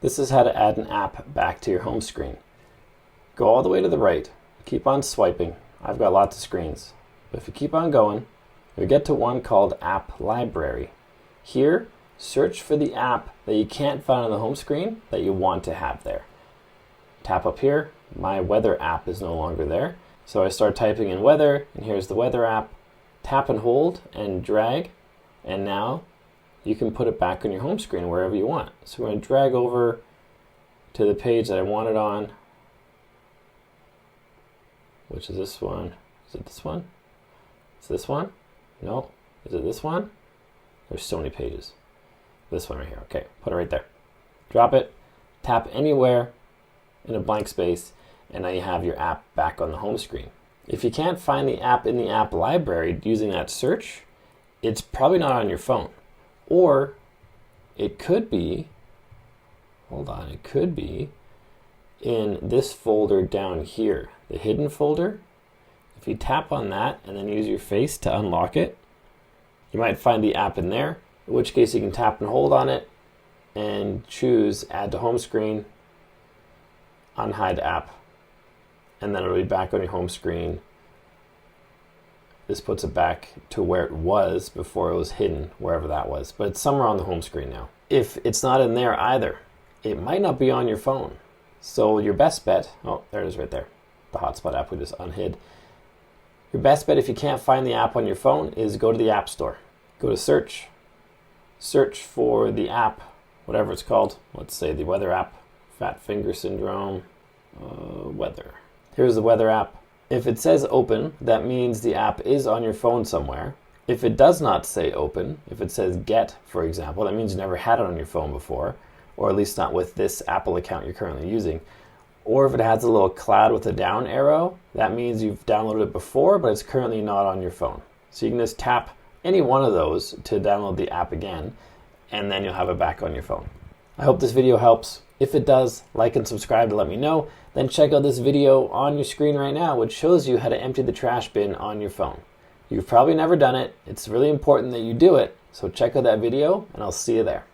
This is how to add an app back to your home screen. Go all the way to the right, keep on swiping. I've got lots of screens. But if you keep on going, you'll get to one called App Library. Here, search for the app that you can't find on the home screen that you want to have there. Tap up here, my weather app is no longer there. So I start typing in weather, and here's the weather app. Tap and hold and drag, and now you can put it back on your home screen wherever you want. So we're going to drag over to the page that I want it on, which is this one. Is it this one? Is this one? No. Is it this one? There's so many pages. This one right here. Okay, put it right there. Drop it, tap anywhere in a blank space, and now you have your app back on the home screen. If you can't find the app in the app library using that search, it's probably not on your phone. Or it could be, it could be in this folder down here, the hidden folder. If you tap on that and then use your face to unlock it, you might find the app in there, in which case you can tap and hold on it and choose Add to Home Screen, Unhide App, and then it'll be back on your home screen. This puts it back to where it was before it was hidden, wherever that was. But it's somewhere on the home screen now. If it's not in there either, it might not be on your phone. So your best bet, oh, there it is right there. The hotspot app we just unhid. Your best bet if you can't find the app on your phone is go to the App Store. Go to search. Search for the app, whatever it's called. Let's say the weather app, Fat Finger Syndrome, weather. Here's the weather app. If it says open, that means the app is on your phone somewhere. If it does not say open, if it says get, for example, that means you never had it on your phone before, or at least not with this Apple account you're currently using. Or if it has a little cloud with a down arrow, that means you've downloaded it before, but it's currently not on your phone. So you can just tap any one of those to download the app again, and then you'll have it back on your phone. I hope this video helps. If it does, like and subscribe to let me know. Then check out this video on your screen right now, which shows you how to empty the trash bin on your phone. You've probably never done it. It's really important that you do it. So check out that video, and I'll see you there.